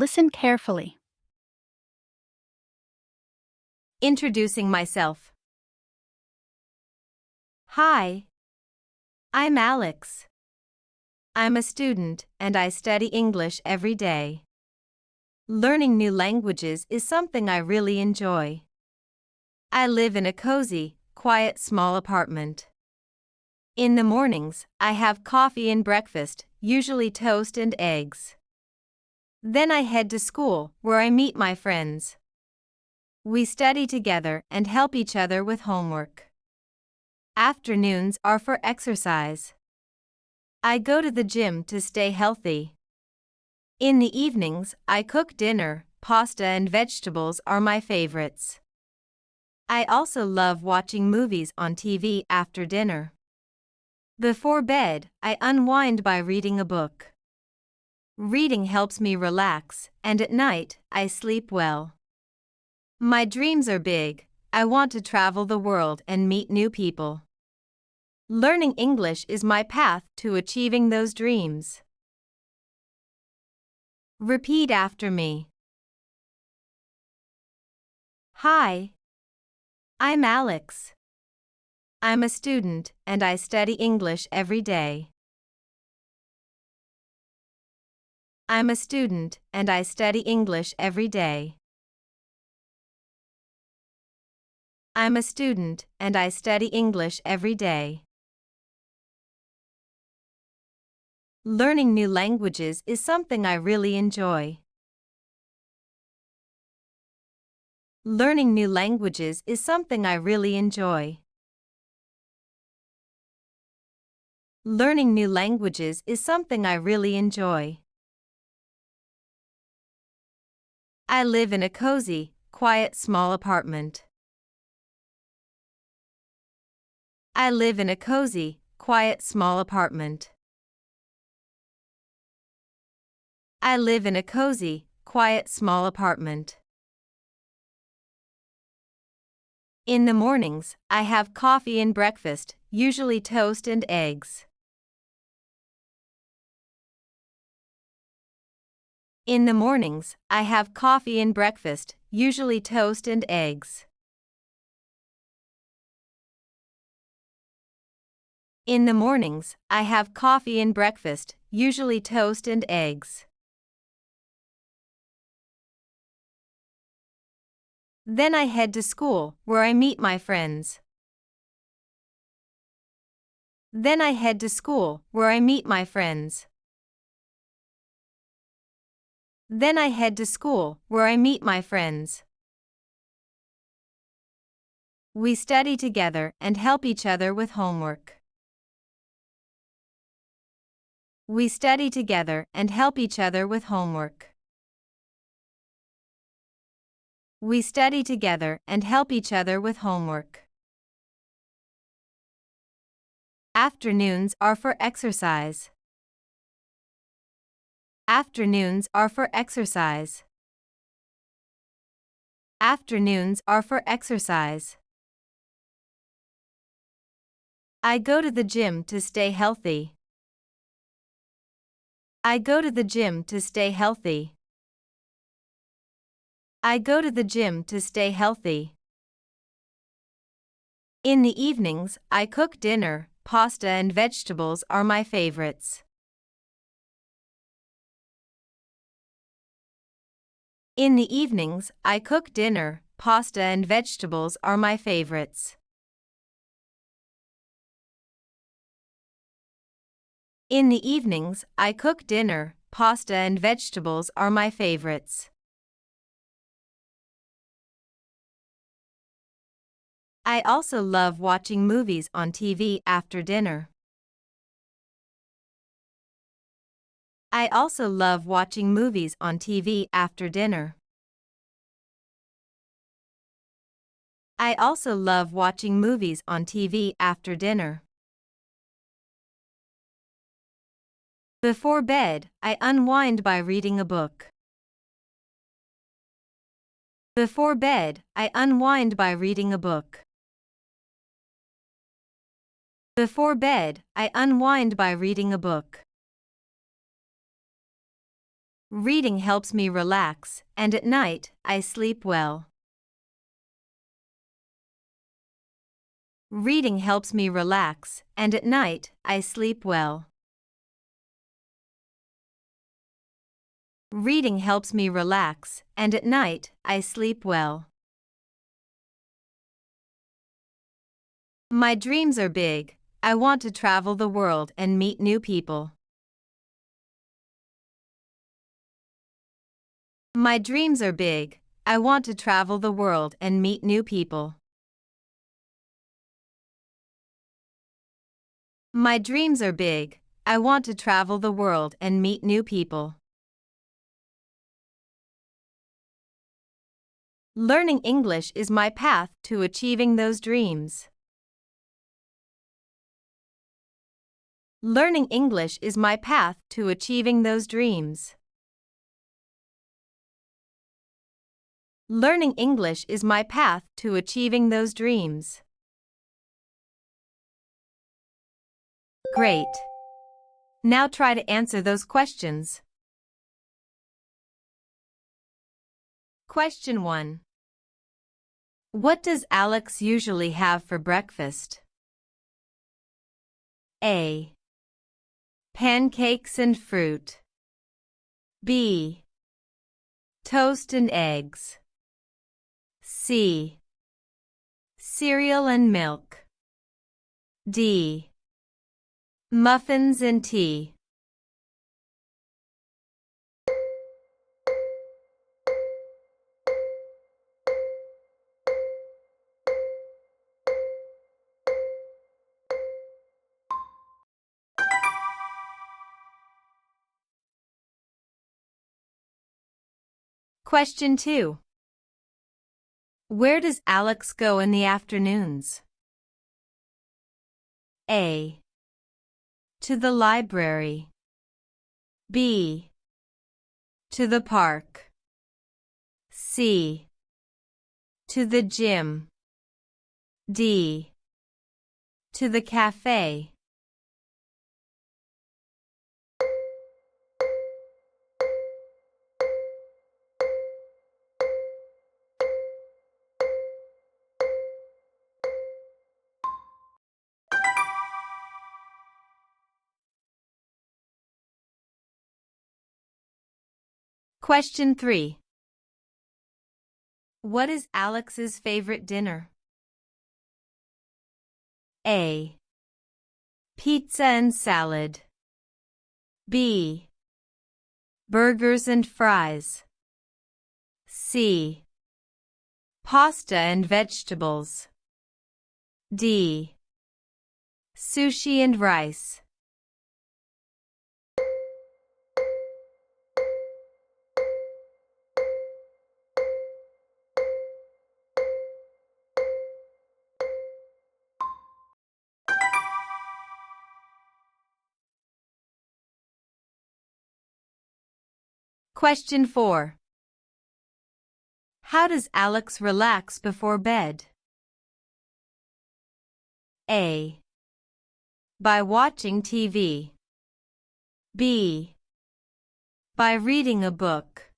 Listen carefully. Introducing myself. Hi, I'm Alex. I'm a student and I study English every day. Learning new languages is something I really enjoy. I live in a cozy, quiet small apartment. In the mornings, I have coffee and breakfast, usually toast and eggs. Then I head to school, where I meet my friends. We study together and help each other with homework. Afternoons are for exercise. I go to the gym to stay healthy. In the evenings, I cook dinner. Pasta and vegetables are my favorites. I also love watching movies on TV after dinner. Before bed, I unwind by reading a book. Reading helps me relax, and at night, I sleep well. My dreams are big. I want to travel the world and meet new people. Learning English is my path to achieving those dreams. Repeat after me. Hi, I'm Alex. I'm a student and I study English every day. I'm a student and I study English every day. I'm a student and I study English every day. Learning new languages is something I really enjoy. Learning new languages is something I really enjoy. Learning new languages is something I really enjoy. I live in a cozy, quiet small apartment. I live in a cozy, quiet small apartment. I live in a cozy, quiet small apartment. In the mornings, I have coffee and breakfast, usually toast and eggs. In the mornings, I have coffee and breakfast, usually toast and eggs. In the mornings, I have coffee and breakfast, usually toast and eggs. Then I head to school, where I meet my friends. Then I head to school, where I meet my friends. Then I head to school, where I meet my friends. We study together and help each other with homework. We study together and help each other with homework. We study together and help each other with homework. Afternoons are for exercise. Afternoons are for exercise. Afternoons are for exercise. I go to the gym to stay healthy. I go to the gym to stay healthy. I go to the gym to stay healthy. In the evenings, I cook dinner. Pasta and vegetables are my favorites. In the evenings, I cook dinner. Pasta and vegetables are my favorites. In the evenings, I cook dinner. Pasta and vegetables are my favorites. I also love watching movies on TV after dinner. I also love watching movies on TV after dinner. I also love watching movies on TV after dinner. Before bed, I unwind by reading a book. Before bed, I unwind by reading a book. Before bed, I unwind by reading a book. Reading helps me relax, and at night, I sleep well. Reading helps me relax, and at night, I sleep well. Reading helps me relax, and at night, I sleep well. My dreams are big. I want to travel the world and meet new people. My dreams are big. I want to travel the world and meet new people. My dreams are big. I want to travel the world and meet new people. Learning English is my path to achieving those dreams. Learning English is my path to achieving those dreams. Learning English is my path to achieving those dreams. Great. Now try to answer those questions. Question 1. What does Alex usually have for breakfast? A. Pancakes and fruit. B. Toast and eggs. C. Cereal and milk. D. Muffins and tea. Question 2. Where does Alex go in the afternoons? A. To the library. B. To the park. C. To the gym. D. To the cafe. Question 3. What is Alex's favorite dinner? A. Pizza and salad. B. Burgers and fries. C. Pasta and vegetables. D. Sushi and rice. Question 4. How does Alex relax before bed? A. By watching TV. B. By reading a book.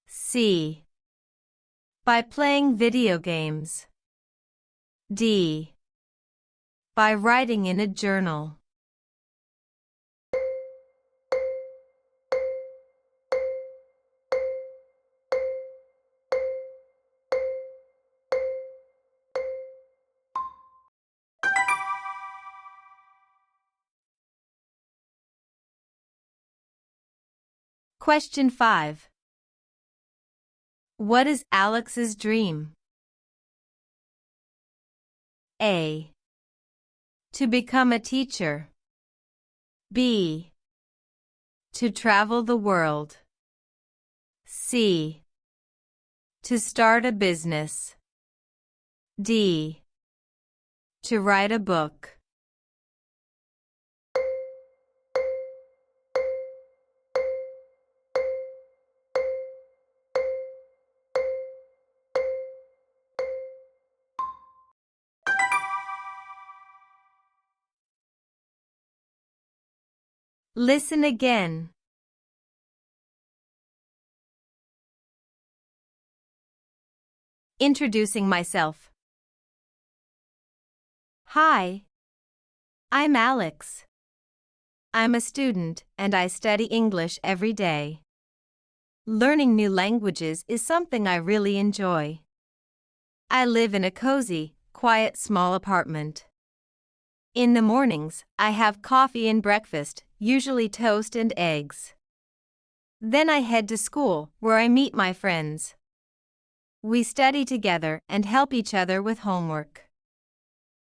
C. By playing video games. D. By writing in a journal. Question 5. What is Alex's dream? A. To become a teacher. B. To travel the world. C. To start a business. D. To write a book. Listen again. Introducing myself. Hi, I'm Alex. I'm a student and I study English every day. Learning new languages is something I really enjoy. I live in a cozy, quiet small apartment. In the mornings, I have coffee and breakfast, usually toast and eggs. Then I head to school, where I meet my friends. We study together and help each other with homework.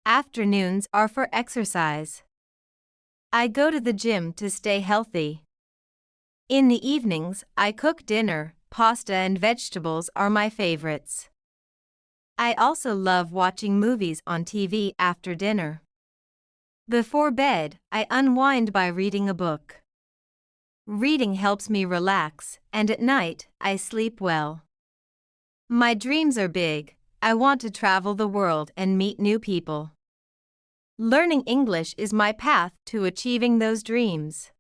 Afternoons are for exercise. I go to the gym to stay healthy. In the evenings, I cook dinner. Pasta and vegetables are my favorites. I also love watching movies on TV after dinner. Before bed, I unwind by reading a book. Reading helps me relax, and at night, I sleep well. My dreams are big. I want to travel the world and meet new people. Learning English is my path to achieving those dreams.